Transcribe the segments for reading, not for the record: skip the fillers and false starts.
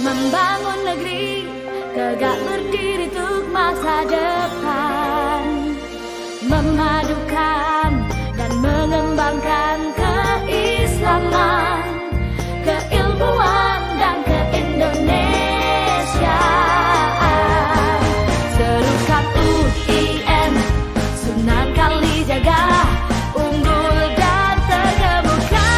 Membangun negeri tegak berdiri untuk masa depan, memadukan dan mengembangkan keislaman, keilmuan dan keindonesiaan. Serukan UIN, Sunan Kalijaga, unggul dan terkemuka.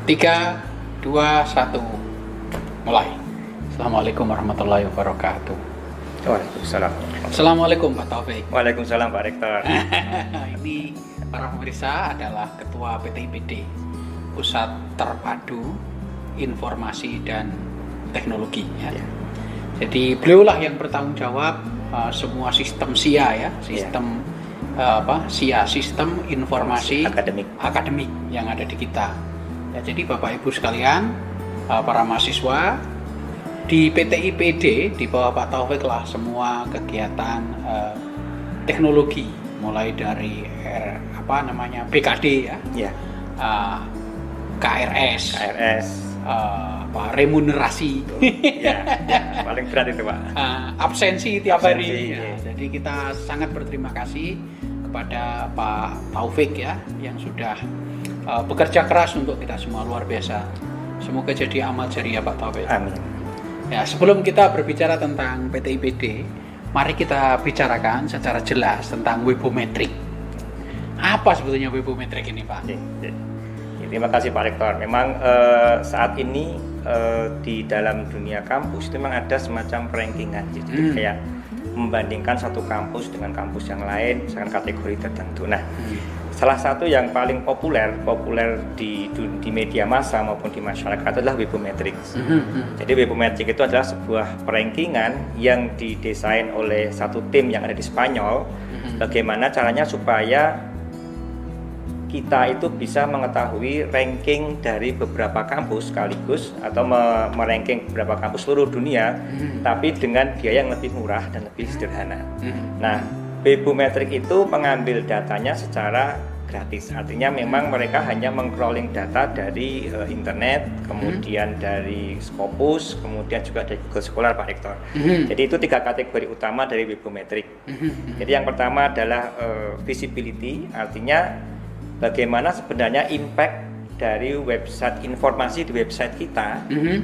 3, 2, 1, mulai. Assalamualaikum warahmatullahi wabarakatuh. Waalaikumsalam. Assalamualaikum Pak Taufik. Waalaikumsalam Pak Rektor. Ini para pemirsa adalah Ketua PTIPD, Pusat Terpadu Informasi dan Teknologi. Ya. Jadi beliaulah yang bertanggung jawab semua sistem SIA ya, sistem SIA, Sistem Informasi Akademik yang ada di kita. Ya, jadi Bapak Ibu sekalian, para mahasiswa di PTIPD di bawah Pak Taufik lah semua kegiatan teknologi, mulai dari BKD ya, KRS, remunerasi, paling berat itu Pak, absensi tiap hari. Ya. Jadi kita sangat berterima kasih kepada Pak Taufik ya, yang sudah bekerja keras untuk kita semua, luar biasa. Semoga jadi amal jariah Pak Taufik. Amin. Ya, sebelum kita berbicara tentang PTIPD, mari kita bicarakan secara jelas tentang webometrik. Apa sebetulnya webometrik ini, Pak? Terima kasih Pak Rektor. Memang saat ini di dalam dunia kampus itu memang ada semacam rankingan. Jadi kayak membandingkan satu kampus dengan kampus yang lain, misalkan kategori tertentu. Nah, salah satu yang paling populer di media massa maupun di masyarakat adalah webometrik. Jadi webometrik itu adalah sebuah perankingan yang didesain oleh satu tim yang ada di Spanyol. Bagaimana caranya supaya kita itu bisa mengetahui ranking dari beberapa kampus sekaligus atau meranking beberapa kampus seluruh dunia, tapi dengan biaya yang lebih murah dan lebih sederhana. Nah, webometrik itu mengambil datanya secara gratis, artinya memang mereka hanya meng-crawling data dari internet, kemudian dari Scopus, kemudian juga dari Google Scholar Pak Rektor. Jadi itu 3 kategori utama dari webometrik. Jadi yang pertama adalah visibility, artinya bagaimana sebenarnya impact dari website, informasi di website kita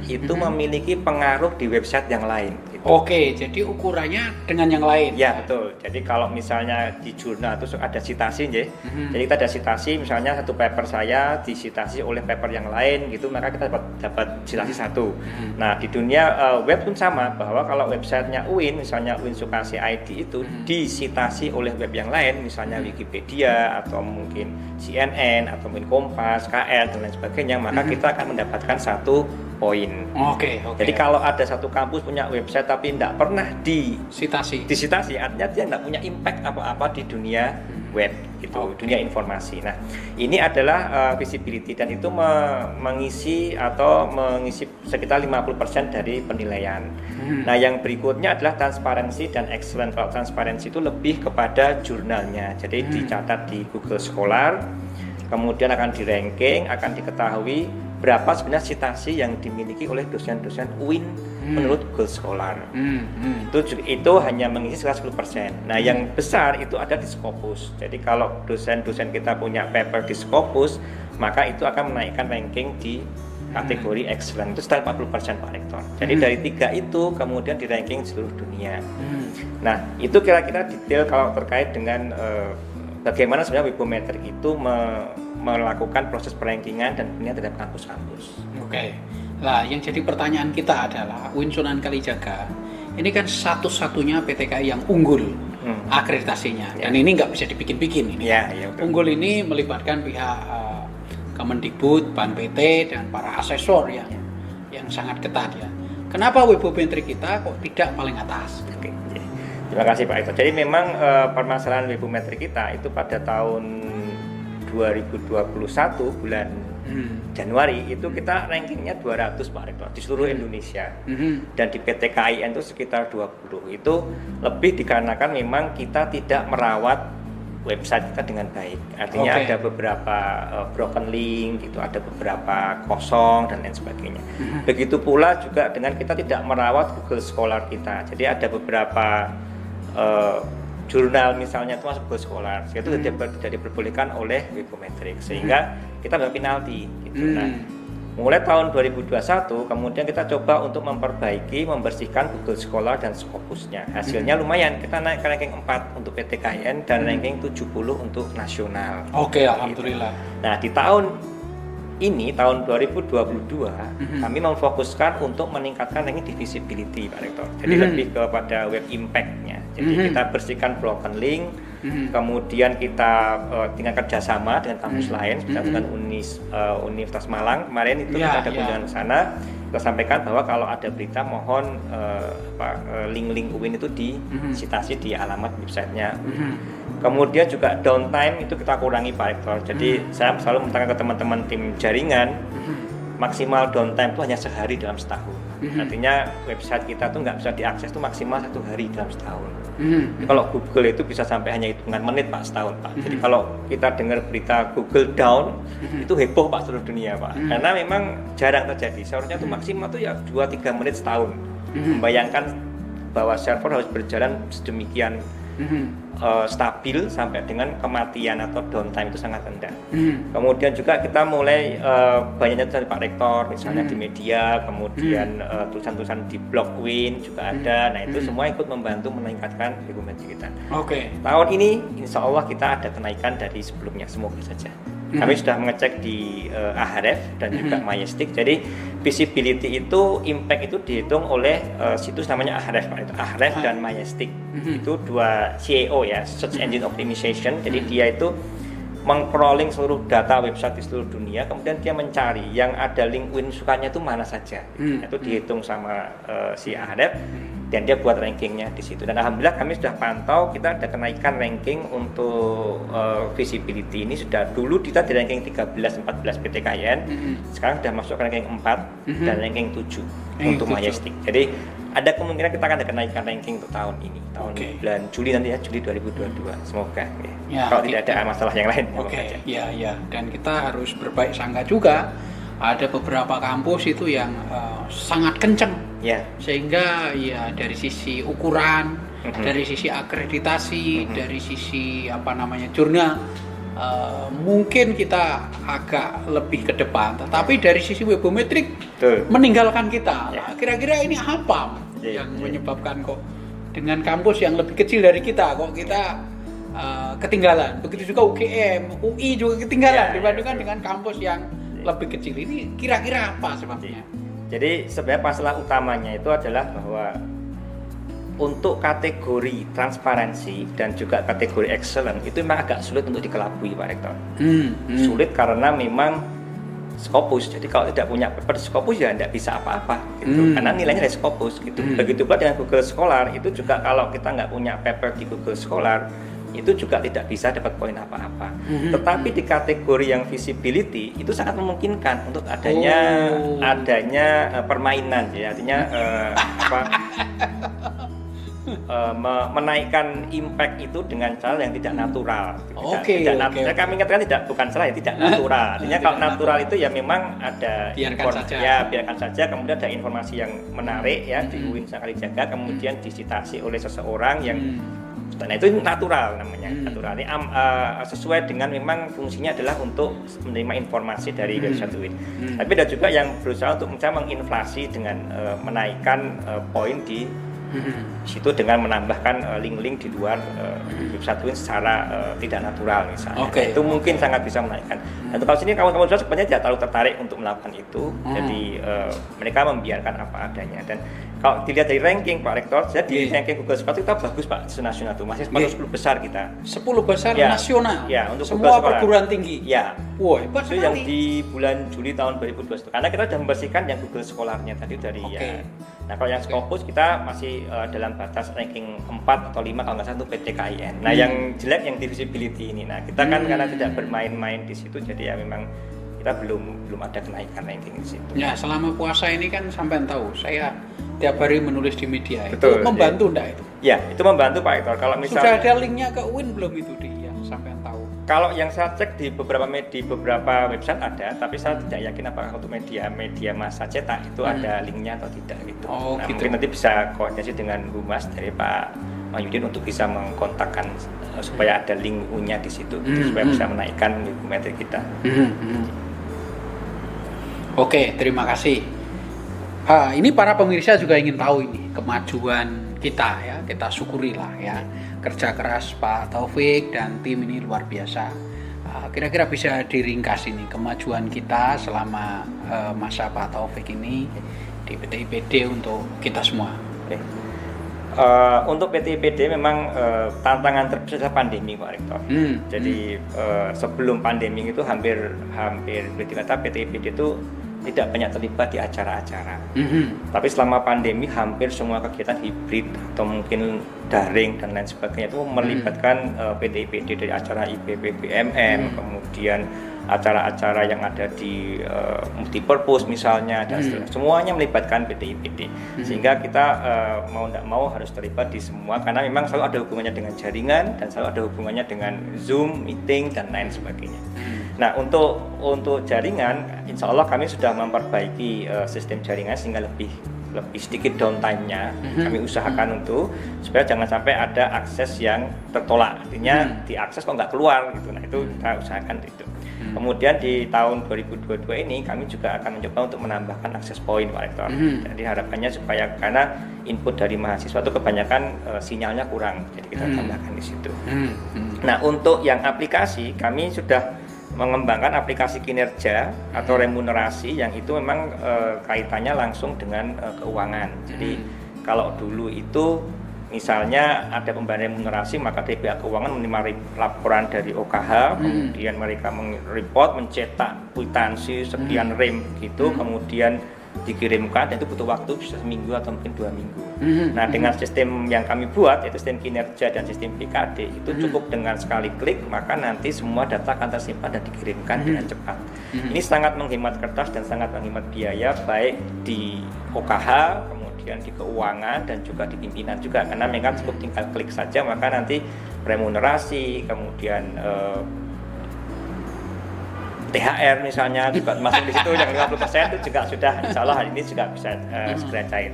itu memiliki pengaruh di website yang lain. Oke, jadi ukurannya dengan yang lain. Ya betul. Jadi kalau misalnya di jurnal itu ada citasi, jadi kita ada citasi, misalnya satu paper saya disitasi oleh paper yang lain, gitu, maka kita dapat citasi 1. Nah di dunia web pun sama, bahwa kalau websitenya UIN, misalnya UIN Sukasi ID itu disitasi oleh web yang lain, misalnya Wikipedia atau mungkin CNN atau mungkin Kompas, KL dan lain sebagainya, maka kita akan mendapatkan 1 poin. Oke. Jadi kalau ada satu kampus punya website tapi tidak pernah disitasi, artinya dia tidak punya impact apa-apa di dunia web, gitu, dunia informasi. Nah, ini adalah visibility, dan itu mengisi sekitar 50% dari penilaian. Nah, yang berikutnya adalah transparansi dan excellent. Kalau transparansi itu lebih kepada jurnalnya, jadi dicatat di Google Scholar, kemudian akan di-ranking, akan diketahui berapa sebenarnya citasi yang dimiliki oleh dosen-dosen UIN menurut Google Scholar. Itu hanya mengisi sekitar 10%. Nah, yang besar itu ada di Scopus. Jadi kalau dosen-dosen kita punya paper di Scopus, maka itu akan menaikkan ranking di kategori excellent. Itu sekitar 40% Pak Rektor. Jadi dari 3 itu kemudian di ranking seluruh dunia. Nah, itu kira-kira detail kalau terkait dengan bagaimana sebenarnya webometrik itu melakukan proses perankingan dan penilaian terhadap kampus-kampus. Oke. Nah, yang jadi pertanyaan kita adalah UIN Sunan Kalijaga ini kan satu-satunya PTKI yang unggul akreditasinya, dan ini nggak bisa dibikin-bikin ini. Unggul ini melibatkan pihak Kemendikbud, Ban PT, dan para asesor ya, yang sangat ketat ya. Kenapa webometrik kita kok tidak paling atas? Terima kasih Pak Ito. Jadi memang permasalahan webometrik kita itu pada tahun 2021 bulan Januari itu kita rankingnya 200 Pak Rektor di seluruh Indonesia. Dan di PTKIN itu sekitar 20. Itu lebih dikarenakan memang kita tidak merawat website kita dengan baik. Artinya ada beberapa broken link gitu, ada beberapa kosong dan lain sebagainya. Begitu pula juga dengan kita tidak merawat Google Scholar kita. Jadi ada beberapa jurnal misalnya itu masuk Google Scholar, itu tidak diperbolehkan oleh Webometrics, sehingga kita dapat penalti gitu. Nah, mulai tahun 2021 kemudian kita coba untuk membersihkan Google Scholar dan Scopusnya. Hasilnya lumayan, kita naik ke ranking 4 untuk PTKIN dan ranking 70 untuk nasional. Oke, alhamdulillah. Nah, di tahun ini tahun 2022 kami memfokuskan untuk meningkatkan ranking di visibility Pak Rektor. Jadi lebih kepada web impact-nya. Jadi kita bersihkan broken link, kemudian kita dengan kerjasama dengan kampus lain, misalnya dengan Universitas Malang kemarin itu kita ada kunjungan ke sana. Kita sampaikan bahwa kalau ada berita mohon link-link UIN itu disitasi di alamat websitenya. Kemudian juga downtime itu kita kurangi Pak Rektor. Jadi saya selalu menekankan ke teman-teman tim jaringan, maksimal downtime itu hanya sehari dalam setahun. Artinya website kita tuh nggak bisa diakses tuh maksimal 1 hari dalam setahun. Kalau Google itu bisa sampai hanya hitungan menit Pak setahun Pak. Jadi kalau kita dengar berita Google down itu heboh Pak seluruh dunia Pak. Karena memang jarang terjadi. Seharusnya tuh maksimal tuh ya 2-3 menit setahun. Membayangkan bahwa server harus berjalan sedemikian stabil sampai dengan kematian atau downtime itu sangat rendah. Kemudian juga kita mulai banyaknya tulisan Pak Rektor misalnya di media, kemudian tulisan-tulisan di blog UIN juga ada. Nah itu semua ikut membantu meningkatkan Webometrics kita. Tahun ini insya Allah kita ada kenaikan dari sebelumnya, semoga saja. Kami sudah mengecek di Ahref dan juga Majestic. Jadi visibility itu, impact itu dihitung oleh situs namanya Ahref, Ahref dan Majestic. Itu dua SEO ya, Search Engine Optimization. Jadi dia itu meng-crawling seluruh data website di seluruh dunia, kemudian dia mencari yang ada link UIN sukanya itu mana saja. Itu dihitung sama si Ahref. Dan dia buat rankingnya di situ. Dan alhamdulillah kami sudah pantau, kita ada kenaikan ranking untuk visibility ini sudah dulu kita di ranking 13-14 PTKIN, sekarang sudah masuk ke ranking 4 dan ranking 7 untuk Majestic. Jadi ada kemungkinan kita akan ada kenaikan ranking untuk tahun ini, tahun bulan Juli nanti ya, Juli 2022. Semoga ya, kalau tidak ada masalah yang lain. Ya. Dan kita harus berbaik sangka juga. Ada beberapa kampus itu yang sangat kenceng, sehingga ya dari sisi ukuran, dari sisi akreditasi, dari sisi jurnal, mungkin kita agak lebih ke depan. Tetapi dari sisi Webometrics meninggalkan kita. Kira-kira ini apa yang menyebabkan kok dengan kampus yang lebih kecil dari kita kok kita ketinggalan? Begitu juga UGM, UI juga ketinggalan dibandingkan dengan kampus yang lebih kecil. Ini kira-kira apa sebabnya? Jadi sebenarnya masalah utamanya itu adalah bahwa untuk kategori transparansi dan juga kategori excellent itu memang agak sulit untuk dikelabui Pak Rektor. Sulit karena memang Scopus. Jadi kalau tidak punya paper Scopus ya tidak bisa apa-apa gitu. Karena nilainya dari Scopus gitu. Begitu pula dengan Google Scholar itu juga kalau kita nggak punya paper di Google Scholar itu juga tidak bisa dapat poin apa-apa. Tetapi di kategori yang visibility itu sangat memungkinkan untuk adanya permainan ya, artinya menaikkan impact itu dengan cara yang tidak natural. Kami ingatkan bukan salah ya, tidak natural. Artinya kalau natural itu ya memang ada biarkan saja. Kemudian ada informasi yang menarik ya di UIN Kalijaga, kemudian disitasi oleh seseorang yang nah itu natural namanya, natural ini sesuai dengan memang fungsinya adalah untuk menerima informasi dari website UIN. Tapi ada juga yang berusaha untuk menginflasi dengan menaikkan poin di situ dengan menambahkan link-link di luar website UIN secara tidak natural misalnya. Itu mungkin sangat bisa menaikkan. Dan kalau sini kawan-kawan sebenarnya tidak terlalu tertarik untuk melakukan itu. Jadi mereka membiarkan apa adanya. Dan kalau dilihat dari ranking Pak Rektor, di ranking Google Scholar kita bagus Pak, nasional itu masih 10 besar kita. 10 besar nasional. Ya, untuk semua perguruan tinggi. Ya. Wah, hebat sekali. Itu yang di bulan Juli tahun 2021. Karena kita sudah membersihkan yang Google Scholar-nya tadi dari Nah, kalau yang Scopus kita masih dalam batas ranking 4 atau 5 kalau nggak salah itu PTKIN. Nah, yang jelek yang di visibility ini. Nah, kita kan karena tidak bermain-main di situ, jadi ya memang kita belum ada kenaikan ranking di situ. Ya, selama puasa ini kan sampean tahu, saya tiap hari menulis di media. Betul, itu membantu enggak itu? Ya, itu membantu Pak Hector. Kalau Sudah misalnya ada linknya ke UIN belum itu di yang sampean tahu? kalau yang saya cek di beberapa website ada, tapi saya tidak yakin apakah untuk media massa cetak itu ada linknya atau tidak gitu. Oh, nah, gitu. mungkin nanti bisa koordinasi dengan Humas dari Pak Mahyudin untuk bisa mengkontakkan supaya ada link U-nya di situ, supaya bisa menaikkan metri kita. Oke, terima kasih. Ini para pemirsa juga ingin tahu ini kemajuan kita ya, kita syukurilah ya, kerja keras Pak Taufik dan tim ini luar biasa. Kira-kira bisa diringkas ini kemajuan kita selama masa Pak Taufik ini di PT IPD untuk kita semua. Oke. Untuk PT IPD memang tantangan terbesar pandemi Pak Rektor. Jadi sebelum pandemi itu hampir berarti PT IPD itu tidak banyak terlibat di acara-acara. Tapi selama pandemi hampir semua kegiatan hibrid atau mungkin daring dan lain sebagainya itu melibatkan PT IPD dari acara IPB BMM, kemudian acara-acara yang ada di multipurpose misalnya dan semuanya melibatkan PT IPD. Sehingga kita mau tidak mau harus terlibat di semua karena memang selalu ada hubungannya dengan jaringan dan selalu ada hubungannya dengan Zoom, meeting dan lain sebagainya. Nah, untuk jaringan, insya Allah kami sudah memperbaiki sistem jaringan sehingga lebih sedikit downtime-nya. Kami usahakan untuk supaya jangan sampai ada akses yang tertolak, artinya diakses kok nggak keluar gitu. Nah, itu kita usahakan itu. Kemudian di tahun 2022 ini kami juga akan mencoba untuk menambahkan akses point Pak Rektor. Jadi harapannya supaya karena input dari mahasiswa itu kebanyakan sinyalnya kurang, jadi kita tambahkan di situ. Nah, untuk yang aplikasi kami sudah mengembangkan aplikasi kinerja atau remunerasi yang itu memang kaitannya langsung dengan keuangan. Jadi kalau dulu itu misalnya ada pembayaran remunerasi maka dari pihak keuangan menerima laporan dari OKH, kemudian mereka mencetak kwitansi sekian rem gitu, kemudian dikirimkan dan itu butuh waktu bisa seminggu atau mungkin 2 minggu. Nah, dengan sistem yang kami buat yaitu sistem kinerja dan sistem PKD itu cukup dengan sekali klik maka nanti semua data akan tersimpan dan dikirimkan dengan cepat. Ini sangat menghemat kertas dan sangat menghemat biaya baik di OKH, kemudian di keuangan dan juga di pimpinan juga karena mereka cukup tinggal klik saja maka nanti remunerasi kemudian THR misalnya juga masuk di situ yang 50% itu juga sudah insya Allah hari ini juga bisa segera cair.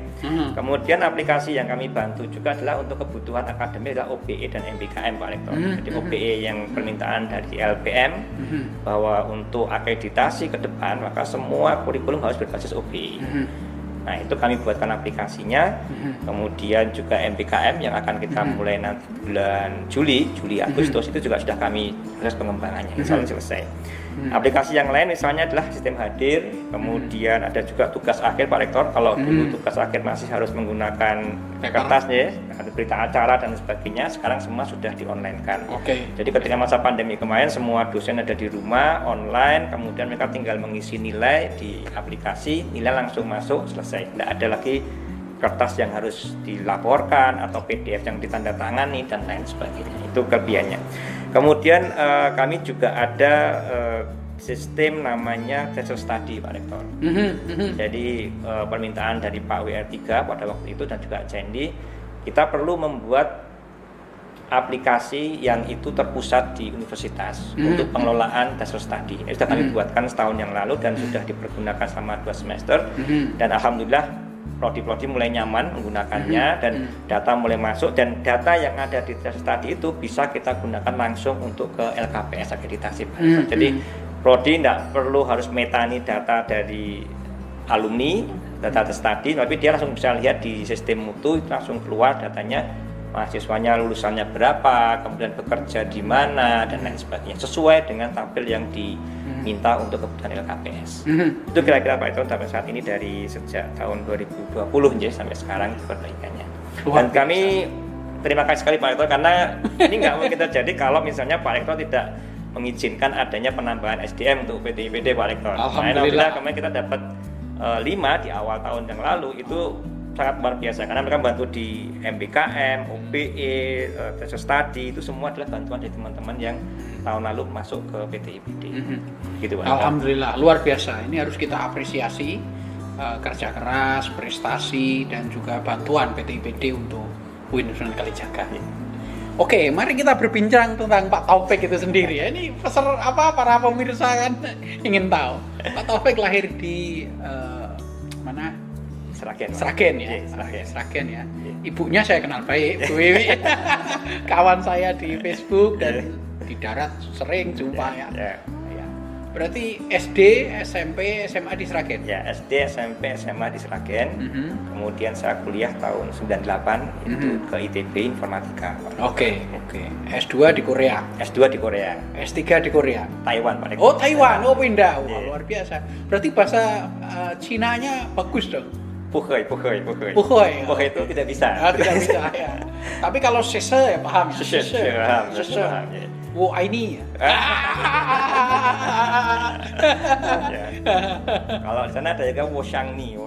Kemudian aplikasi yang kami bantu juga adalah untuk kebutuhan akademik adalah OBE dan MBKM Pak Rektor. Jadi OBE yang permintaan dari LPM bahwa untuk akreditasi ke depan maka semua kurikulum harus berbasis OBE. Nah, itu kami buatkan aplikasinya. Kemudian juga MBKM yang akan kita mulai nanti bulan Juli, Agustus itu juga sudah kami proses pengembangannya, insya Allah selesai. Aplikasi yang lain misalnya adalah sistem hadir, kemudian ada juga tugas akhir Pak Rektor. Kalau dulu tugas akhir masih harus menggunakan kertas ya, ada berita acara dan sebagainya, sekarang semua sudah di-online-kan. Jadi ketika masa pandemi kemarin semua dosen ada di rumah, online, kemudian mereka tinggal mengisi nilai di aplikasi, nilai langsung masuk, selesai. Tidak ada lagi kertas yang harus dilaporkan atau PDF yang ditandatangani dan lain sebagainya. Itu kelebihannya. Kemudian kami juga ada sistem namanya Thesis Study Pak Rektor. Jadi permintaan dari Pak WR3 pada waktu itu dan juga Cendi, kita perlu membuat aplikasi yang itu terpusat di universitas untuk pengelolaan Thesis Study. Ini sudah kami buatkan setahun yang lalu dan sudah dipergunakan selama 2 semester dan alhamdulillah prodi-prodi mulai nyaman menggunakannya dan data mulai masuk dan data yang ada di Thesis Study itu bisa kita gunakan langsung untuk ke LKPS akreditasi. Jadi prodi tidak perlu harus metani data dari alumni data Thesis Study, tapi dia langsung bisa lihat di sistem mutu langsung keluar datanya, mahasiswanya lulusannya berapa, kemudian bekerja di mana dan lain sebagainya sesuai dengan tabel yang diminta untuk kebutuhan LKPS. Itu kira-kira Pak itu sampai saat ini dari sejak tahun 2020 jadi sampai sekarang perbaikannya. Dan kami terima kasih sekali Pak Rektor karena ini nggak mungkin terjadi kalau misalnya Pak Rektor tidak mengizinkan adanya penambahan SDM untuk PT IPD Pak Rektor. Alhamdulillah kemarin kita dapat 5 di awal tahun yang lalu itu sangat luar biasa karena mereka bantu di MBKM, OBE, Thesis Study itu semua adalah bantuan dari teman-teman yang tahun lalu masuk ke PT IPD. Gitu Pak. Alhamdulillah, luar biasa. Ini harus kita apresiasi kerja keras, prestasi, dan juga bantuan PT IPD untuk UIN Sunan Kalijaga. Oke, mari kita berbincang tentang Pak Taufik itu sendiri. Ini para pemirsa kan ingin tahu. Pak Taufik lahir di mana? Sragen ya. Sragen ya. Ibunya saya kenal baik, Bu Wiwi. Kawan saya di Facebook dan di darat sering jumpa ya. Berarti SD, SMP, SMA di Sragen? Ya, SD, SMP, SMA di Sragen. Kemudian saya kuliah tahun 98 itu ke ITB Informatika. Oke. S2 di Korea. S2 di Korea. S3 di Korea. Taiwan, Pak. Oh, Taiwan. Oh, pindah. Luar biasa. Berarti bahasa Cinanya bagus dong. Puhoi itu tidak bisa. Tidak bisa ya. Tapi kalau sese ya paham. Paham. Wo ini. Kalau di sana ada juga Woshangni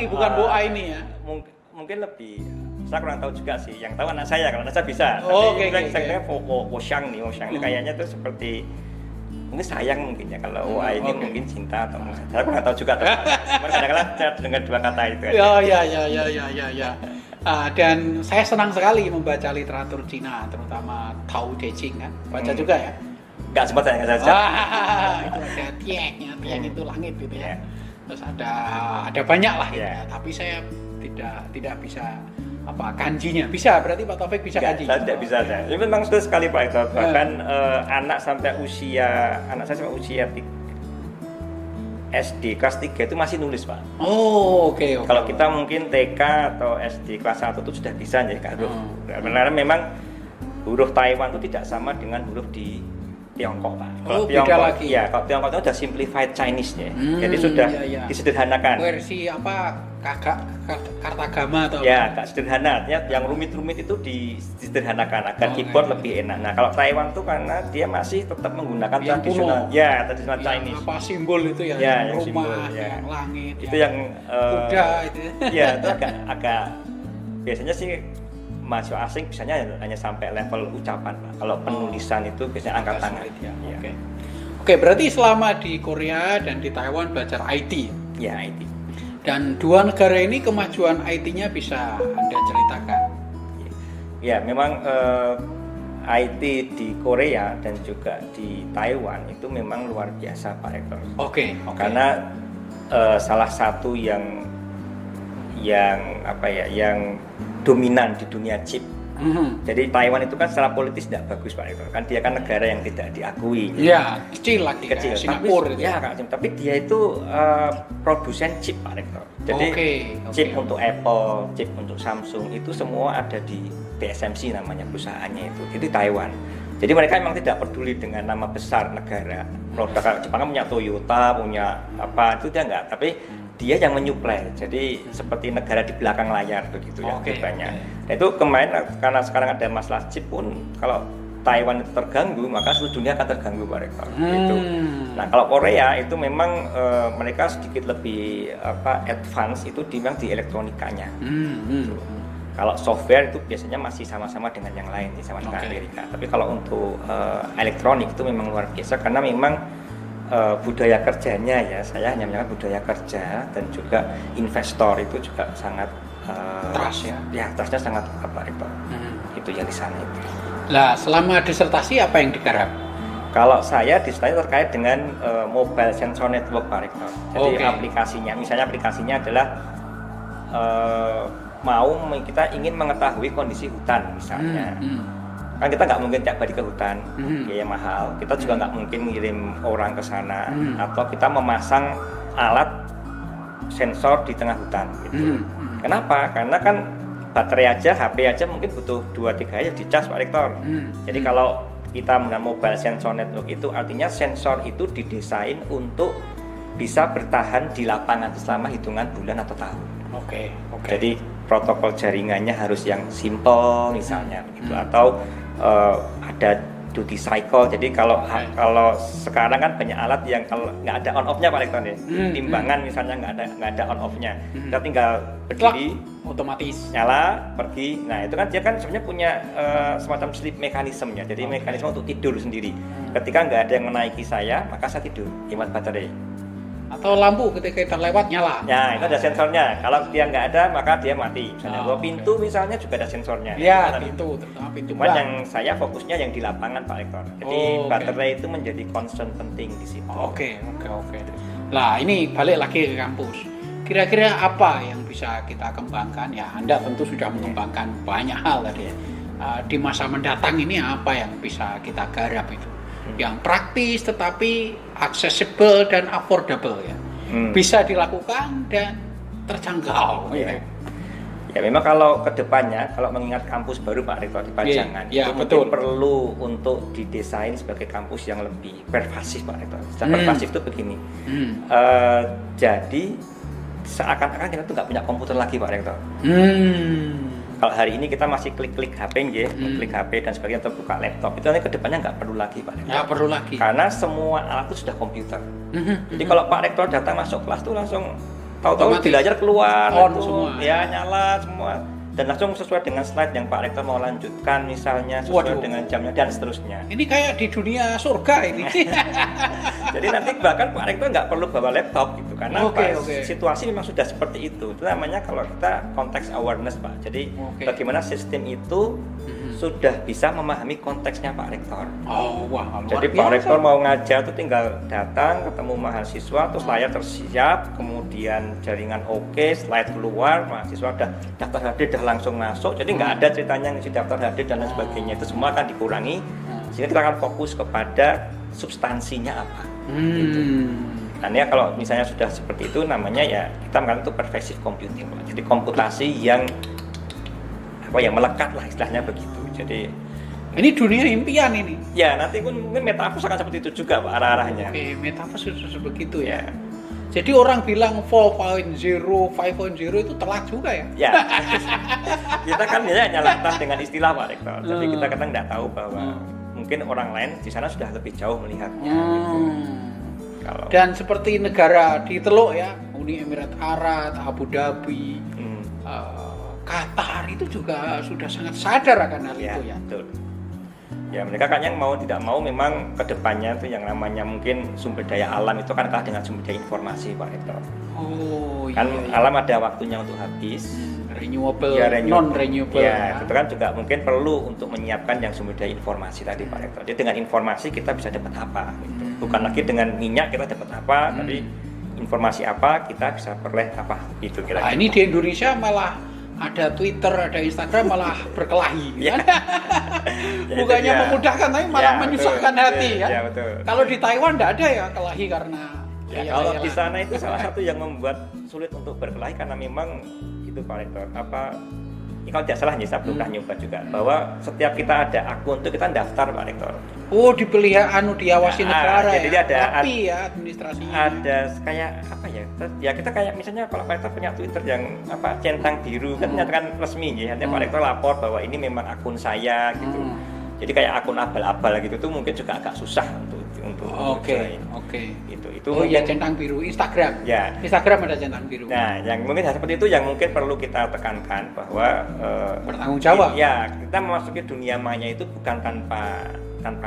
bukan Wo ini ya. Mungkin lebih, saya kurang tahu juga sih. Yang tahu anak saya, kalau anak saya bisa. Oke. Saya Woshangni kayaknya itu seperti mungkin sayang mungkin ya, kalau ini mungkin cinta atau saya kurang tahu juga. Cuma kadang-kadang saya dengar dua kata itu. Ya. Dan saya senang sekali membaca literatur Cina, terutama Tao Te Ching kan. Baca juga ya? Enggak sempat saya baca. Itu ada tiang itu langit gitu ya. Terus ada banyak lah gitu ya. Tapi saya tidak bisa kanjinya. Bisa, berarti Pak Taufik bisa kanji. Saya tidak bisa. Ini memang sudah sekali Pak Ektor. Bahkan anak saya sampai usia SD kelas 3 itu masih nulis, Pak. Oh, oke. Kalau kita mungkin TK atau SD kelas 1 itu sudah bisa ya Kak. Karena memang huruf Taiwan itu tidak sama dengan huruf di Tiongkok, Pak. Kalau Tiongkok lagi. Ya, kalau Tiongkok itu sudah simplified Chinese ya. Jadi sudah disederhanakan. Versi Kartagama atau agak sederhana. Yang rumit-rumit itu disederhanakan agar keyboard lebih enak. Nah, kalau Taiwan tuh karena dia masih tetap menggunakan tradisional Chinese. Apa simbol itu ya? Yang rumah, simbol, yang langit, itu yang kuda itu. Ya, itu agak biasanya sih mahasiswa asing biasanya hanya sampai level ucapan, Pak. Kalau penulisan itu biasanya angkat tangan. Oke, berarti selama di Korea dan di Taiwan belajar IT. Ya, IT. Dan dua negara ini kemajuan IT-nya bisa Anda ceritakan? Ya, memang IT di Korea dan juga di Taiwan itu memang luar biasa, Pak Rektor. Oke. Karena salah satu yang dominan di dunia chip. Jadi Taiwan itu kan secara politis tidak bagus, Pak Rektor. Kan dia kan negara yang tidak diakui. Iya, kecil Singapura. Tapi dia itu produsen chip, Pak Rektor. Jadi chip untuk Apple, chip untuk Samsung itu semua ada di TSMC namanya perusahaannya itu. Jadi Taiwan. Jadi mereka memang tidak peduli dengan nama besar negara. Produk Jepang punya Toyota, punya apa itu dia enggak, tapi dia yang menyuplai. Jadi seperti negara di belakang layar begitu ya banyak. Nah, itu kemarin karena sekarang ada masalah chip pun, kalau Taiwan itu terganggu maka seluruh dunia akan terganggu, Pak Rektor. Gitu. Nah, kalau Korea itu memang mereka sedikit lebih advance itu di elektronikanya. Gitu. Kalau software itu biasanya masih sama-sama dengan yang lain, sama dengan Amerika. Tapi kalau untuk elektronik itu memang luar biasa karena memang budaya kerjanya ya, saya hanya menyangka budaya kerja dan juga investor itu juga sangat trust ya. Trustnya sangat itu. Itu yang di sana itu. Lah, selama disertasi apa yang digarap? Kalau saya disertasi terkait dengan mobile sensor network, Pak Rektor. Jadi aplikasinya, misalnya aplikasinya adalah kita ingin mengetahui kondisi hutan misalnya. Kan kita nggak mungkin tiap hari ke hutan, biaya mahal. Kita juga nggak mungkin ngirim orang ke sana, atau kita memasang alat sensor di tengah hutan. Gitu. Kenapa? Karena kan baterai aja, HP aja mungkin butuh 2-3 hari dicas, Pak Rektor. Jadi kalau kita menggunakan mobile sensor network itu artinya sensor itu didesain untuk bisa bertahan di lapangan selama hitungan bulan atau tahun. Jadi protokol jaringannya harus yang simple misalnya, gitu. Atau ada duty cycle. Jadi kalau sekarang kan banyak alat yang kalau nggak ada on off-nya Pak Rektor ya. Timbangan misalnya nggak ada on off-nya. Kita tinggal berdiri, otomatis nyala, pergi. Nah itu kan dia kan sebenarnya punya semacam sleep mechanism-nya. Jadi mekanisme untuk tidur sendiri. Ketika nggak ada yang menaiki saya, maka saya tidur, hemat baterai. Atau lampu ketika kita lewat nyala. Ya, itu ada sensornya. Kalau dia nggak ada, maka dia mati. Misalnya pintu misalnya juga ada sensornya. Ya, pintu, terutama pintu. Cuman yang saya fokusnya yang di lapangan Pak Rektor. Jadi baterai itu menjadi concern penting di situ. Oke. Nah, ini balik lagi ke kampus. Kira-kira apa yang bisa kita kembangkan? Ya, Anda tentu sudah mengembangkan banyak hal tadi. Di masa mendatang ini apa yang bisa kita garap itu? Yang praktis tetapi accessible dan affordable ya. Bisa dilakukan dan terjangkau. Ya memang kalau kedepannya, kalau mengingat kampus baru Pak Rektor di Pajangan, itu mungkin perlu untuk didesain sebagai kampus yang lebih pervasif Pak Rektor. Pervasif itu begini, jadi seakan-akan kita tuh nggak punya komputer lagi Pak Rektor. Kalau hari ini kita masih klik-klik HP, klik HP dan sebagainya, atau buka laptop, itu nanti kedepannya nggak perlu lagi Pak Rektor. Nggak perlu lagi. Karena semua alat itu sudah komputer. Jadi kalau Pak Rektor datang masuk kelas tuh langsung tahu-tahu belajar keluar, semua. Ya nyala semua. Dan langsung sesuai dengan slide yang Pak Rektor mau lanjutkan misalnya, sesuai dengan jamnya dan seterusnya. Ini kayak di dunia surga ini. Jadi nanti bahkan Pak Rektor nggak perlu bawa laptop gitu, karena situasi memang sudah seperti itu. Itu namanya kalau kita konteks awareness Pak. Jadi bagaimana sistem itu sudah bisa memahami konteksnya Pak Rektor. Jadi Pak Rektor mau ngajar tuh tinggal datang, ketemu mahasiswa, terus layar tersiap, kemudian jaringan slide keluar, mahasiswa udah daftar hadir dah langsung masuk. Jadi nggak ada ceritanya ngisi daftar hadir dan lain sebagainya. Itu semua akan dikurangi, sehingga kita akan fokus kepada substansinya apa. Gitu. Nah ya kalau misalnya sudah seperti itu, namanya ya kita mengatakan itu pervasive computing. Jadi komputasi yang melekat lah istilahnya begitu. Jadi ini dunia impian ini. Ya nanti mungkin metaverse akan seperti itu juga Pak arah-arahnya. Metaverse sudah begitu ya. Jadi orang bilang 4.0, 5.0 itu telat juga ya. Ya. Kita kan biasanya lantas dengan istilah Pak Rektor. Jadi kita kadang nggak tahu bahwa mungkin orang lain di sana sudah lebih jauh melihatnya. Gitu. Dan seperti negara di Teluk ya, Uni Emirat Arab, Abu Dhabi, Qatar itu juga sudah sangat sadar akan hal itu ya. Betul. Ya mereka kan yang mau tidak mau memang kedepannya itu yang namanya mungkin sumber daya alam itu kan kalah dengan sumber daya informasi Pak Rektor. Alam ada waktunya untuk habis. Renewable, non-renewable. Ya, itu kan juga mungkin perlu untuk menyiapkan yang sumber daya informasi tadi Pak Rektor. Jadi dengan informasi kita bisa dapat apa? Gitu. Bukan lagi dengan minyak kita dapat apa, tapi informasi apa kita bisa peroleh apa? Itu kira-kira. Ini di Indonesia malah ada Twitter, ada Instagram malah berkelahi. Bukannya memudahkan tapi malah menyusahkan hati ya. Kalau di Taiwan tidak ada ya kelahi karena kalau di sana itu salah satu yang membuat sulit untuk berkelahi karena memang itu Pak Rektor ini kalau tidak salah nih saya pernah nyoba juga bahwa setiap kita ada akun itu kita daftar Pak Rektor. Diawasi negara jadi ya. Ada administrasinya. Ada kayak apa ya? Ya kita kayak misalnya kalau Pak Rektor punya Twitter yang centang biru kan menyatakan resmi ya. Nanti Pak Rektor lapor bahwa ini memang akun saya gitu. Jadi kayak akun abal-abal gitu tuh mungkin juga agak susah untuk itu yang centang biru Instagram. Ya. Instagram ada centang biru. Nah, yang mungkin seperti itu yang mungkin perlu kita tekankan bahwa bertanggung jawab. Ya, kita memasuki dunia maya itu bukan tanpa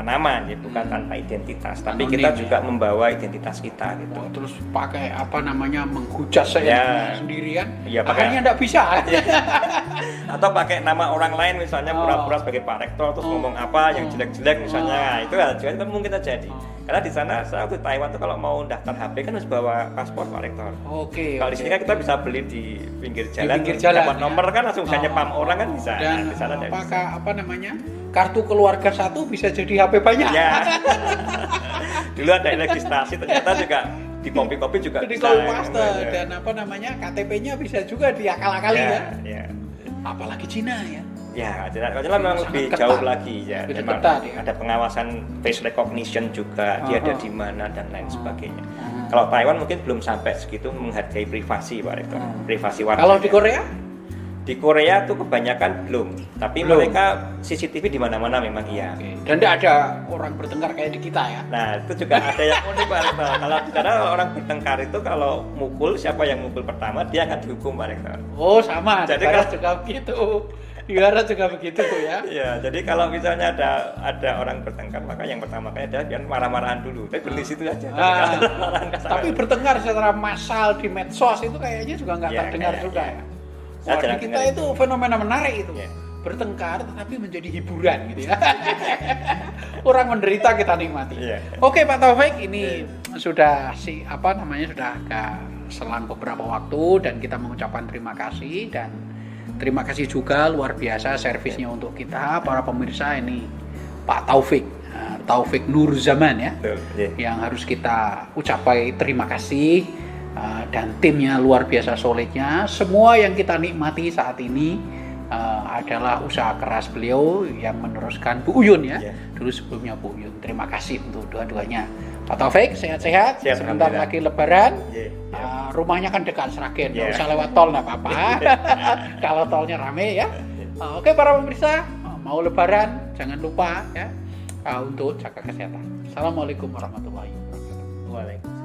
nama, ya, bukan tanpa identitas, tapi kita juga membawa identitas kita gitu. Terus pakai menghujat saya sendiri kan? Ya, akhirnya enggak bisa. Atau pakai nama orang lain misalnya pura-pura sebagai Pak Rektor terus ngomong apa yang jelek-jelek misalnya. Itu juga mungkin terjadi. Karena di sana saya waktu Taiwan tuh kalau mau daftar HP kan harus bawa paspor Pak Rektor. Kalau di sini kan kita bisa beli di pinggir jalan, dapat nomor kan langsung bisa nyepam orang kan bisa. Dan di sana pakai kartu keluarga satu bisa jadi HP banyak. Ya. Dulu ada legislasi ternyata juga di kopi-kopi juga bisa. Dan KTP-nya bisa juga diakal-akali ya. Apalagi Cina ya. Ya, Cina memang lebih jauh lagi ya. Ada pengawasan face recognition juga, dia ada di mana dan lain sebagainya. Kalau Taiwan mungkin belum sampai segitu menghargai privasi Pak Rektor. Privasi warga. Kalau di Korea? Di Korea tuh kebanyakan belum, tapi mereka CCTV di mana-mana memang iya. Oke. Dan tidak ada orang bertengkar kayak di kita ya. Nah itu juga ada yang unik Pak Rektor. Kalau bicara orang bertengkar itu kalau mukul, siapa yang mukul pertama dia akan dihukum Pak Rektor. Oh sama, Jadi di barat juga begitu. Di barat juga begitu ya. Iya, jadi kalau misalnya ada orang bertengkar, maka yang pertama kali adalah dia marah-marahan dulu. Tapi berhenti situ aja. Tapi bertengkar secara massal di medsos itu kayaknya juga nggak Ya, terdengar kayak, juga ya. ya. Saya Wah, jarang di kita dengar itu fenomena menarik itu. Ya. Bertengkar tetapi menjadi hiburan gitu ya. Orang menderita kita nikmati. Ya. Oke Pak Taufik, ini sudah sudah agak selang beberapa waktu dan kita mengucapkan terima kasih dan terima kasih juga luar biasa servisnya untuk kita para pemirsa ini Pak Taufik. Taufik Nur Zaman ya. Betul, ya. Yang harus kita ucapai terima kasih. Dan timnya luar biasa solidnya. Semua yang kita nikmati saat ini adalah usaha keras beliau yang meneruskan Bu Uyun ya. Dulu sebelumnya Bu Uyun. Terima kasih untuk dua-duanya. Pak Taufik sehat-sehat. Siap, Sebentar lagi Lebaran. Rumahnya kan dekat Sragen, nggak usah lewat tol nggak apa-apa. Kalau tolnya rame ya. Oke para pemirsa, mau Lebaran jangan lupa ya untuk jaga kesehatan. Assalamualaikum warahmatullahi wabarakatuh. Waalaikumsalam.